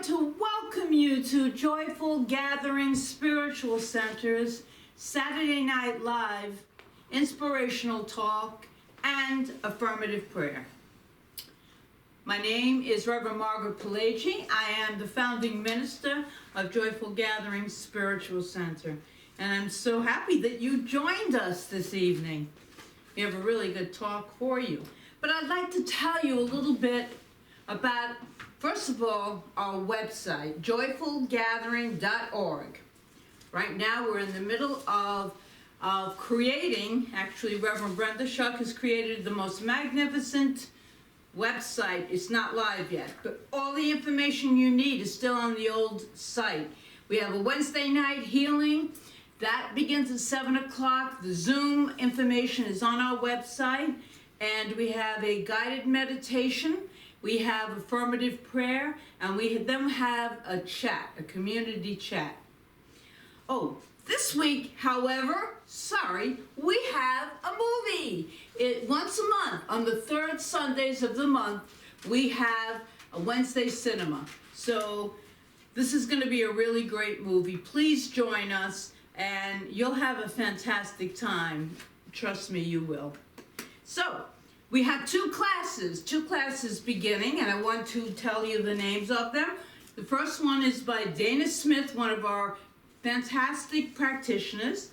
to welcome you to Joyful Gathering Spiritual Center's Saturday Night Live, Inspirational Talk, and Affirmative Prayer. My name is Reverend Margaret Palagye. I am the founding minister of Joyful Gathering Spiritual Center. And I'm so happy that you joined us this evening. We have a really good talk for you. But I'd like to tell you a little bit about, first of all, our website, joyfulgathering.org. Right now we're in the middle of creating, actually Reverend Brenda Shuck has created the most magnificent website. It's not live yet, but all the information you need is still on the old site. We have a Wednesday night healing. That begins at 7 o'clock. The Zoom information is on our website. And we have a guided meditation. We have affirmative prayer. And we then have a chat, a community chat. Oh, this week, however, we have a movie. Once a month, on the third Sundays of the month, we have a Wednesday cinema. So this is going to be a really great movie. Please join us, and you'll have a fantastic time. Trust me, you will. So we have two classes beginning, and I want to tell you the names of them. The first one is by Dana Smith, one of our fantastic practitioners,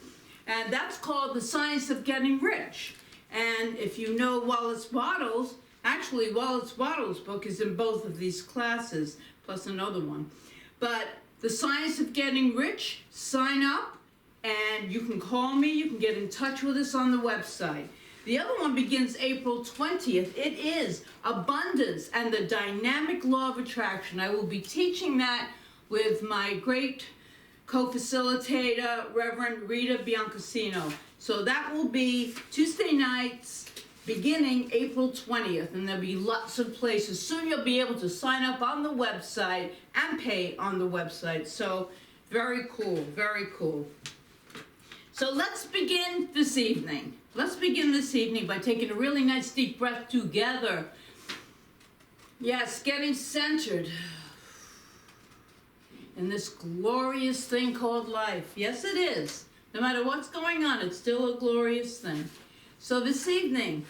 and that's called The Science of Getting Rich. And if you know Wallace Wattles, actually Wallace Wattles' book is in both of these classes, plus another one. But The Science of Getting Rich, sign up, and you can call me, you can get in touch with us on the website. The other one begins April 20th. It is Abundance and the Dynamic Law of Attraction. I will be teaching that with my great co-facilitator, Reverend Rita Biancasino. So that will be Tuesday nights beginning April 20th, and there'll be lots of places. Soon you'll be able to sign up on the website and pay on the website. So very cool, very cool. So let's begin this evening. Let's begin this evening by taking a really nice deep breath together. Yes, getting centered in this glorious thing called life. Yes, it is. No matter what's going on, it's still a glorious thing. So this evening,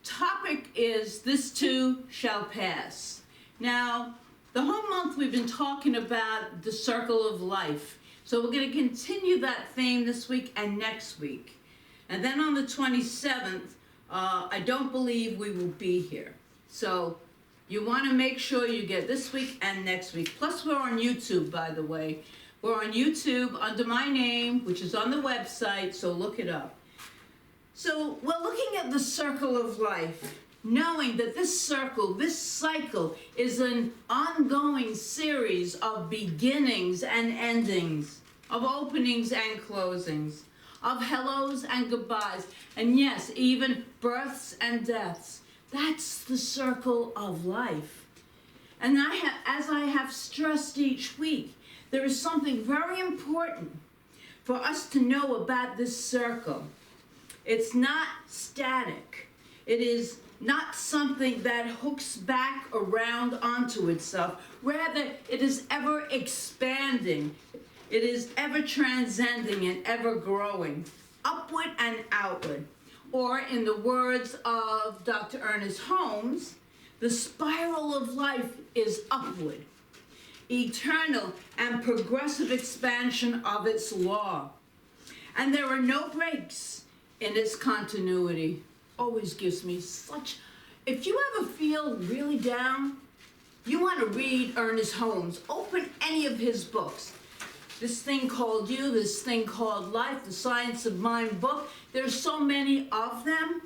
the topic is This Too Shall Pass. Now, the whole month we've been talking about the circle of life. So we're going to continue that theme this week and next week. And then on the 27th, I don't believe we will be here. So you want to make sure you get this week and next week. Plus, we're on YouTube, by the way. We're on YouTube under my name, which is on the website, so look it up. So we're looking at the circle of life, knowing that this circle, this cycle, is an ongoing series of beginnings and endings, of openings and closings, of hellos and goodbyes, and yes, even births and deaths. That's the circle of life. And as I have stressed each week, there is something very important for us to know about this circle. It's not static. It is not something that hooks back around onto itself. Rather, it is ever expanding. It is ever transcending and ever growing, upward and outward. Or in the words of Dr. Ernest Holmes, the spiral of life is upward, eternal and progressive expansion of its law. And there are no breaks in its continuity. Always gives me such... If you ever feel really down, you want to read Ernest Holmes. Open any of his books. This Thing Called You, This Thing Called Life, the Science of Mind book. There's so many of them.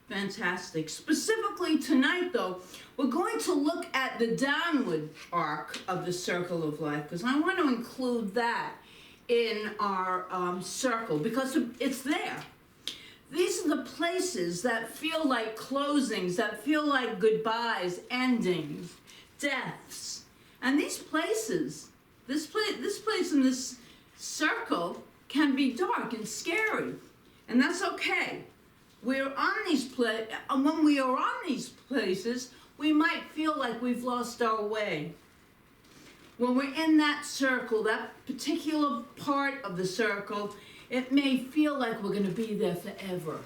Fantastic. Specifically tonight, though, we're going to look at the downward arc of the circle of life, because I want to include that in our circle, because it's there. These are the places that feel like closings, that feel like goodbyes, endings, deaths. And these places, this place in this circle can be dark and scary. And that's okay. We're on these when we are on these places, we might feel like we've lost our way. when we're in that circle, that particular part of the circle, it may feel like we're going to be there forever.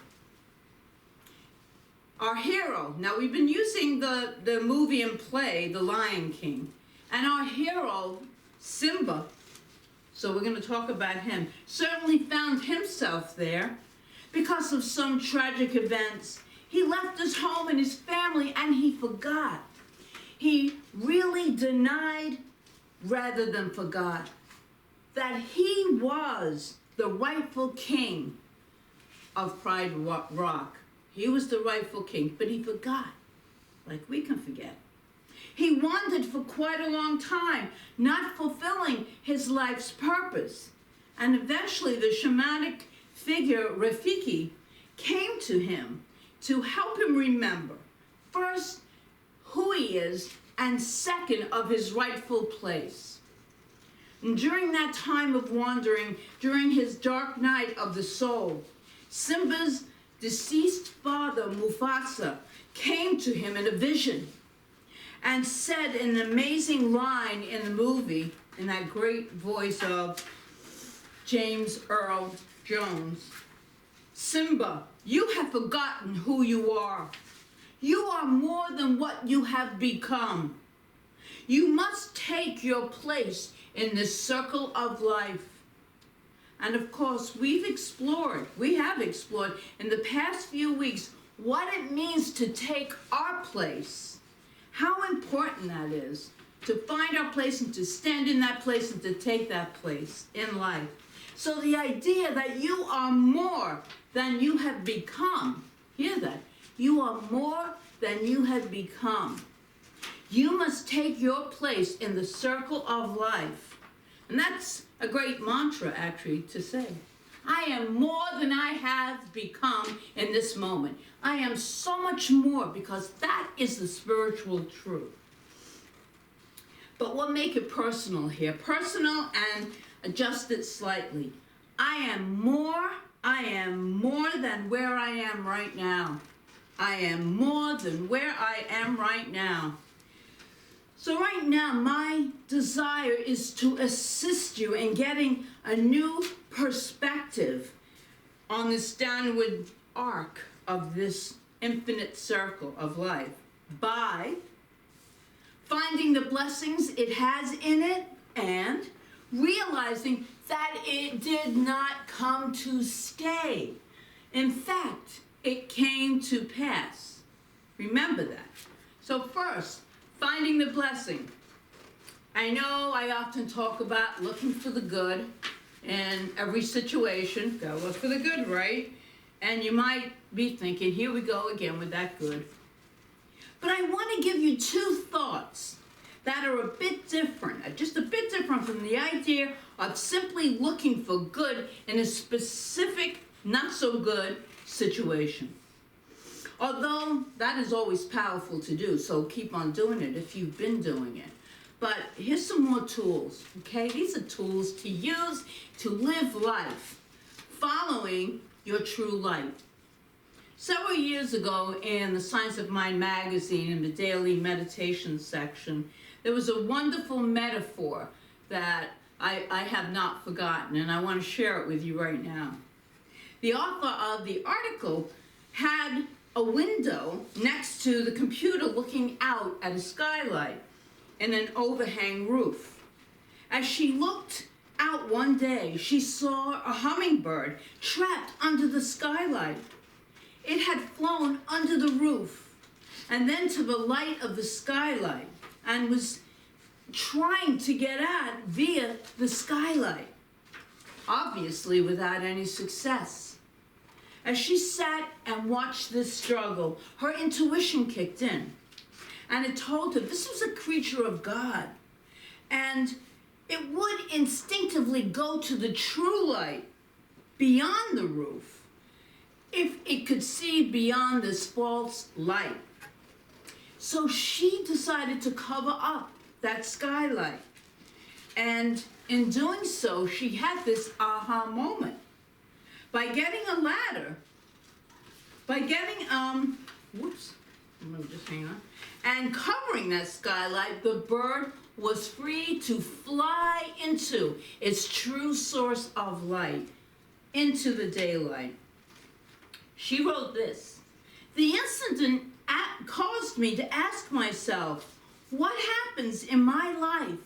Our hero, now we've been using the movie and play, The Lion King, and our hero, Simba, so we're going to talk about him, certainly found himself there because of some tragic events. He left his home and his family and he forgot. He really denied rather than forgot that he was the rightful king of Pride Rock. He was the rightful king, but he forgot, like we can forget. He wandered for quite a long time, not fulfilling his life's purpose. And eventually the shamanic figure, Rafiki, came to him to help him remember, first, who he is, and second, of his rightful place. And during that time of wandering, during his dark night of the soul, Simba's deceased father, Mufasa, came to him in a vision and said an amazing line in the movie, in that great voice of James Earl Jones, "Simba, you have forgotten who you are. You are more than what you have become. You must take your place in this circle of life." And of course, we have explored in the past few weeks what it means to take our place. How important that is, to find our place and to stand in that place and to take that place in life. So the idea that you are more than you have become, hear that, you are more than you have become. You must take your place in the circle of life. And that's a great mantra, actually, to say. I am more than I have become in this moment. I am so much more, because that is the spiritual truth. But we'll make it personal here. Personal and adjust it slightly. I am more than where I am right now. I am more than where I am right now. So right now, my desire is to assist you in getting a new perspective on this downward arc of this infinite circle of life by finding the blessings it has in it and realizing that it did not come to stay. In fact, it came to pass. Remember that. So first, finding the blessing. I know I often talk about looking for the good in every situation. Gotta look for the good, right? And you might be thinking, here we go again with that good. But I want to give you two thoughts that are a bit different, just a bit different from the idea of simply looking for good in a specific, not so good situation. Although that is always powerful to do, so keep on doing it if you've been doing it. But here's some more tools, okay? These are tools to use to live life, following your true light. Several years ago in the Science of Mind magazine, in the daily meditation section, there was a wonderful metaphor that I have not forgotten, and I want to share it with you right now. The author of the article had a window next to the computer looking out at a skylight and an overhang roof. As she looked out one day, she saw a hummingbird trapped under the skylight. It had flown under the roof and then to the light of the skylight and was trying to get out via the skylight, obviously without any success. As she sat and watched this struggle, her intuition kicked in, and it told her this was a creature of God, and it would instinctively go to the true light beyond the roof if it could see beyond this false light. So she decided to cover up that skylight, and in doing so, she had this aha moment. By getting a ladder, just hang on, and covering that skylight, the bird was free to fly into its true source of light, into the daylight. She wrote this: "The incident caused me to ask myself, what happens in my life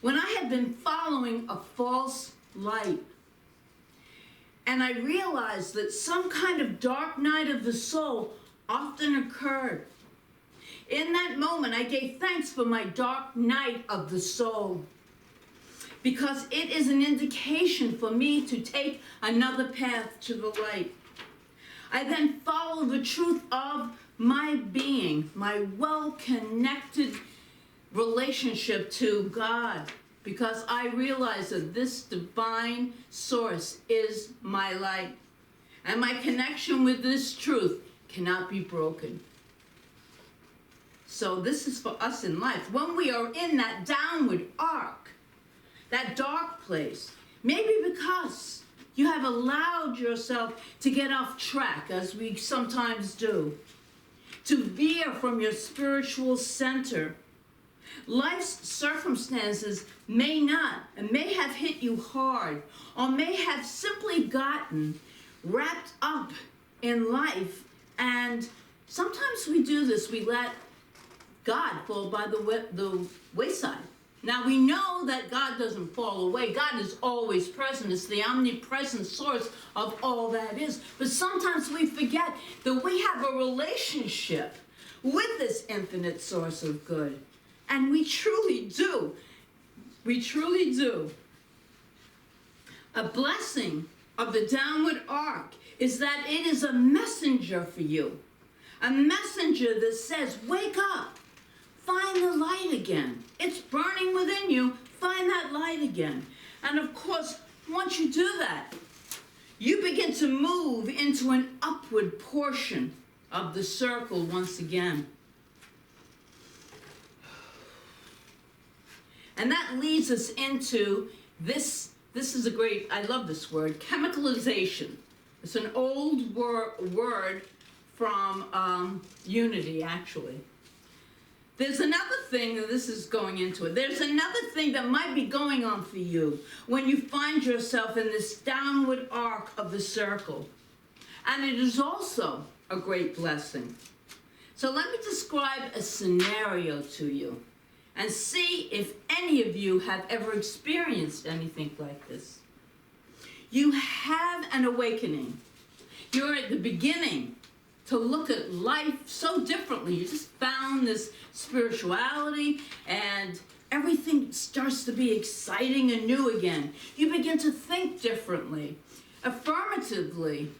when I have been following a false light? And I realized that some kind of dark night of the soul often occurred. In that moment, I gave thanks for my dark night of the soul, because it is an indication for me to take another path to the light. I then follow the truth of my being, my well-connected relationship to God, because I realize that this divine source is my light, and my connection with this truth cannot be broken." So this is for us in life. When we are in that downward arc, that dark place, maybe because you have allowed yourself to get off track, as we sometimes do, to veer from your spiritual center. Life's circumstances may have hit you hard, or may have simply gotten wrapped up in life. And sometimes we do this, we let God fall by the wayside. Now we know that God doesn't fall away. God is always present. It's the omnipresent source of all that is. But sometimes we forget that we have a relationship with this infinite source of good. And we truly do. We truly do. A blessing of the downward arc is that it is a messenger for you. A messenger that says, wake up. Find the light again. It's burning within you. Find that light again. And of course, once you do that, you begin to move into an upward portion of the circle once again. And that leads us into this is a great, I love this word, chemicalization. It's an old word from Unity, actually. There's another thing, and this is going into it, there's another thing that might be going on for you when you find yourself in this downward arc of the circle. And it is also a great blessing. So let me describe a scenario to you and see if any of you have ever experienced anything like this. You have an awakening. You're at the beginning to look at life so differently. You just found this spirituality and everything starts to be exciting and new again. You begin to think differently, affirmatively.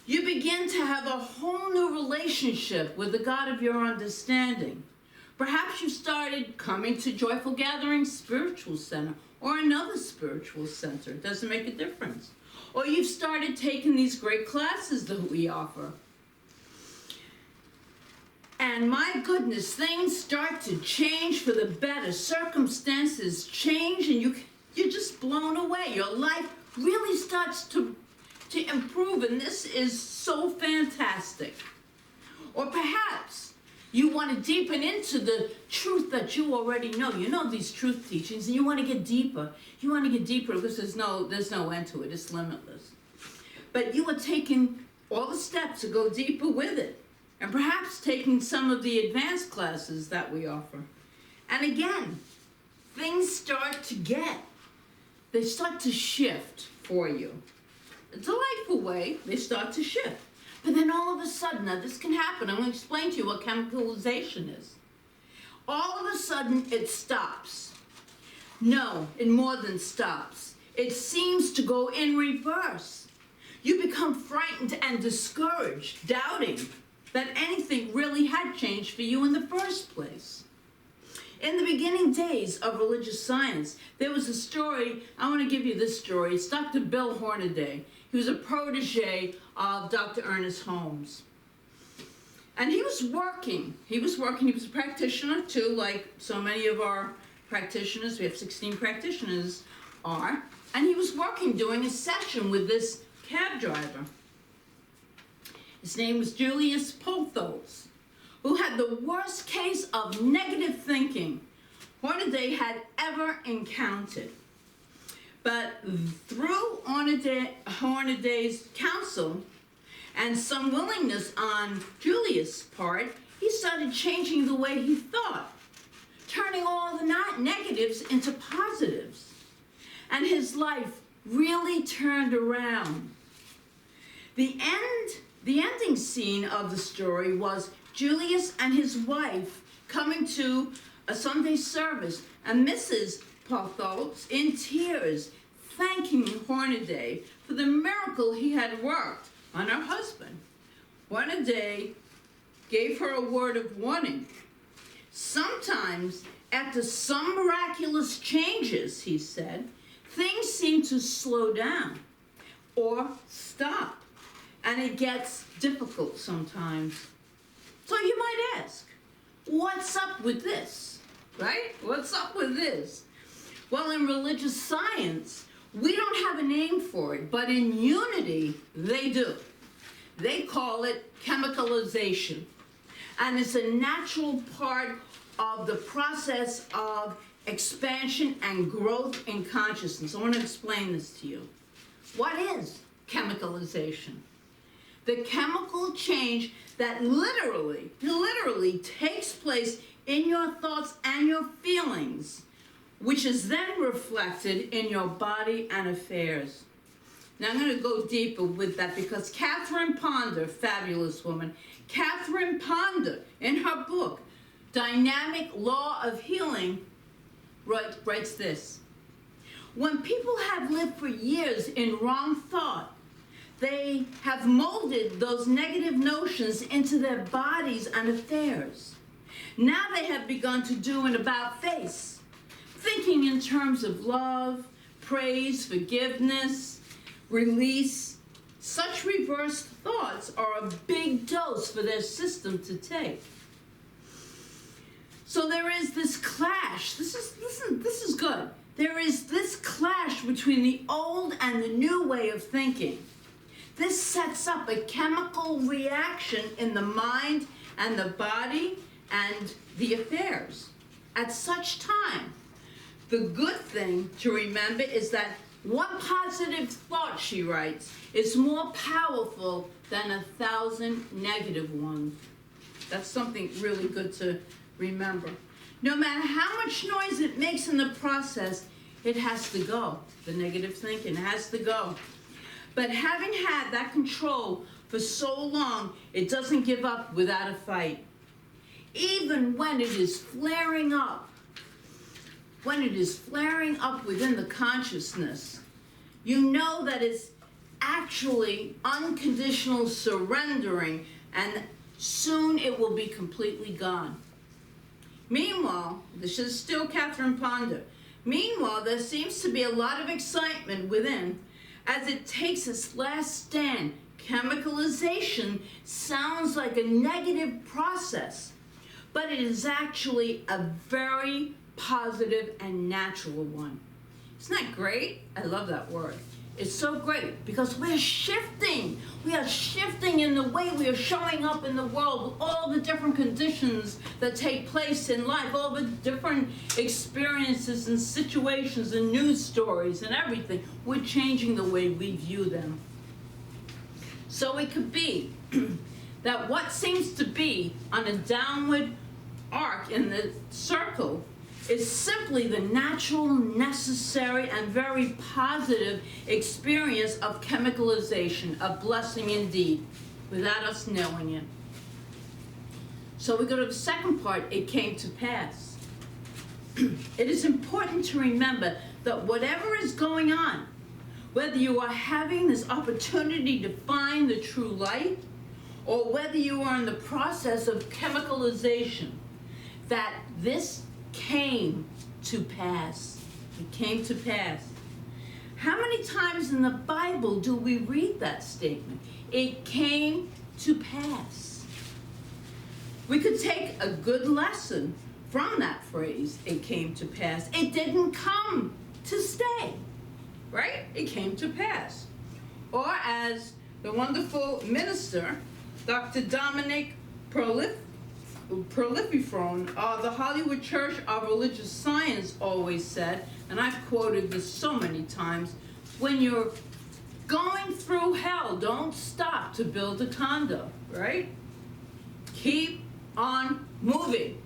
You begin to have a whole new relationship with the God of your understanding. Perhaps you started coming to Joyful Gathering Spiritual Center or another spiritual center. It doesn't make a difference. Or you've started taking these great classes that we offer. And my goodness, things start to change for the better. Circumstances change and you're just blown away. Your life really starts to improve, and this is so fantastic. Or perhaps you want to deepen into the truth that you already know. You know these truth teachings and you want to get deeper. You want to get deeper because there's no end to it. It's limitless. But you are taking all the steps to go deeper with it. And perhaps taking some of the advanced classes that we offer. And again, things start to shift for you. A delightful way, they start to shift. But then all of a sudden, now this can happen, I'm going to explain to you what chemicalization is. All of a sudden, it stops. No, it more than stops. It seems to go in reverse. You become frightened and discouraged, doubting that anything really had changed for you in the first place. In the beginning days of religious science, there was a story, I want to give you this story. It's Dr. Bill Hornaday. He was a protege of Dr. Ernest Holmes. And he was working, he was a practitioner too, like so many of our practitioners, we have 16 practitioners are, and he was working, doing a session with this cab driver. His name was Julius Pothos, who had the worst case of negative thinking, Hornaday had ever encountered. But through Hornaday's counsel and some willingness on Julius' part, he started changing the way he thought, turning all the negatives into positives. And his life really turned around. The ending scene of the story was Julius and his wife coming to a Sunday service, and Mrs. Porthos in tears, thanking Hornaday for the miracle he had worked on her husband. Hornaday gave her a word of warning. Sometimes, after some miraculous changes, he said, things seem to slow down or stop, and it gets difficult sometimes. So you might ask, what's up with this, right? What's up with this? Well, in religious science, we don't have a name for it, but in Unity, they do. They call it chemicalization. And it's a natural part of the process of expansion and growth in consciousness. I want to explain this to you. What is chemicalization? The chemical change that literally takes place in your thoughts and your feelings, which is then reflected in your body and affairs. Now I'm going to go deeper with that because Catherine Ponder, fabulous woman, Catherine Ponder, in her book, Dynamic Law of Healing, writes this. When people have lived for years in wrong thought, they have molded those negative notions into their bodies and affairs. Now they have begun to do an about-face, thinking in terms of love, praise, forgiveness, release. Such reversed thoughts are a big dose for their system to take. So there is this clash. This is good. There is this clash between the old and the new way of thinking. This sets up a chemical reaction in the mind and the body and the affairs. At such time, the good thing to remember is that one positive thought, she writes, is more powerful than 1,000 negative ones. That's something really good to remember. No matter how much noise it makes in the process, it has to go. The negative thinking has to go. But having had that control for so long, it doesn't give up without a fight. Even when it is flaring up, within the consciousness, you know that it's actually unconditional surrendering, and soon it will be completely gone. Meanwhile, this is still Catherine Ponder. Meanwhile, there seems to be a lot of excitement within as it takes its last stand. Chemicalization sounds like a negative process, but it is actually a very positive and natural one. Isn't that great? I love that word. It's so great because we're shifting. We are shifting in the way we are showing up in the world with all the different conditions that take place in life, all the different experiences and situations and news stories and everything. We're changing the way we view them. So it could be that what seems to be on a downward arc in the circle is simply the natural, necessary, and very positive experience of chemicalization, a blessing indeed, without us knowing it. So we go to the second part, it came to pass. It is important to remember that whatever is going on, whether you are having this opportunity to find the true light, or whether you are in the process of chemicalization, that this came to pass. It came to pass. How many times in the Bible do we read that statement? It came to pass. We could take a good lesson from that phrase, it came to pass. It didn't come to stay, right? It came to pass. Or as the wonderful minister, Dr. Dominic proliferone, the Hollywood Church of Religious Science always said, and I've quoted this so many times, when you're going through hell, don't stop to build a condo, right? Keep on moving.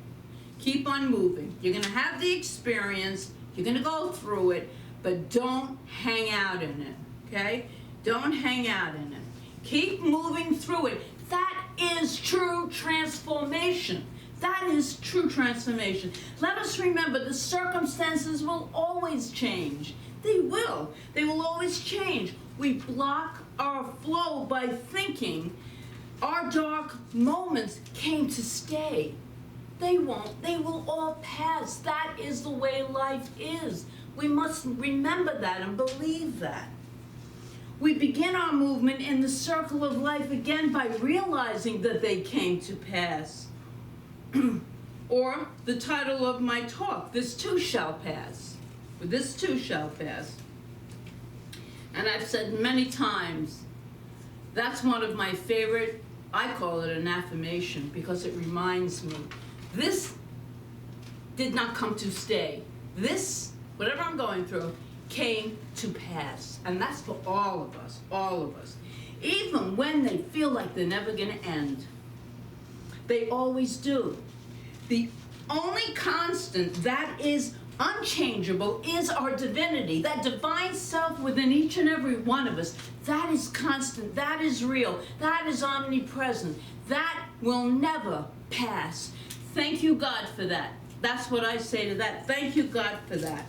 Keep on moving. You're going to have the experience, you're going to go through it, but don't hang out in it, okay? Don't hang out in it. Keep moving through it. That is true transformation. That is true transformation. Let us remember the circumstances will always change. They will. They will always change. We block our flow by thinking our dark moments came to stay. They won't. They will all pass. That is the way life is. We must remember that and believe that. We begin our movement in the circle of life again by realizing that they came to pass. Or the title of my talk, This Too Shall Pass. This too shall pass. And I've said many times, that's one of my favorite, I call it an affirmation because it reminds me, this did not come to stay. This, whatever I'm going through, came to pass. And that's for all of us, all of us. Even when they feel like they're never gonna end. They always do. The only constant that is unchangeable is our divinity, that divine self within each and every one of us. That is constant, that is real, that is omnipresent, that will never pass. Thank you, God, for that. That's what I say to that. Thank you, God, for that.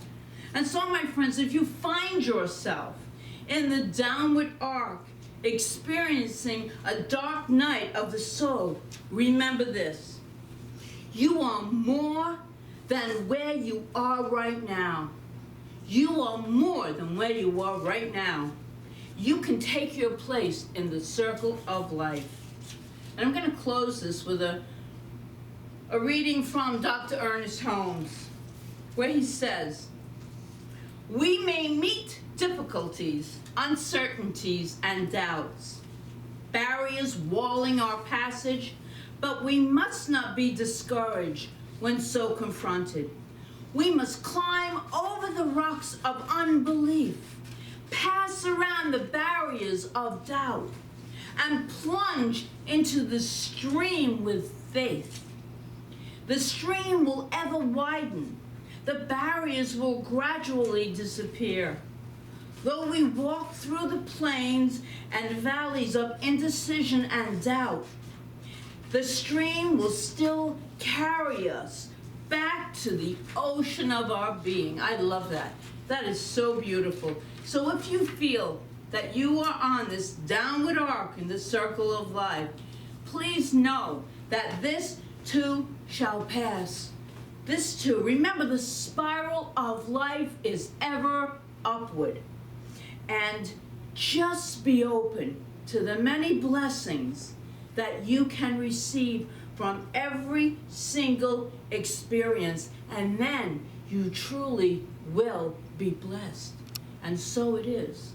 And so, my friends, if you find yourself in the downward arc, experiencing a dark night of the soul, remember this. You are more than where you are right now. You are more than where you are right now. You can take your place in the circle of life. And I'm going to close this with a reading from Dr. Ernest Holmes, where he says, "We may meet difficulties, uncertainties, and doubts, barriers walling our passage, but we must not be discouraged when so confronted. We must climb over the rocks of unbelief, pass around the barriers of doubt, and plunge into the stream with faith. The stream will ever widen. The barriers will gradually disappear. Though we walk through the plains and valleys of indecision and doubt, the stream will still carry us back to the ocean of our being." I love that. That is so beautiful. So if you feel that you are on this downward arc in the circle of life, please know that this too shall pass. This too. Remember, the spiral of life is ever upward. And just be open to the many blessings that you can receive from every single experience, and then you truly will be blessed. And so it is.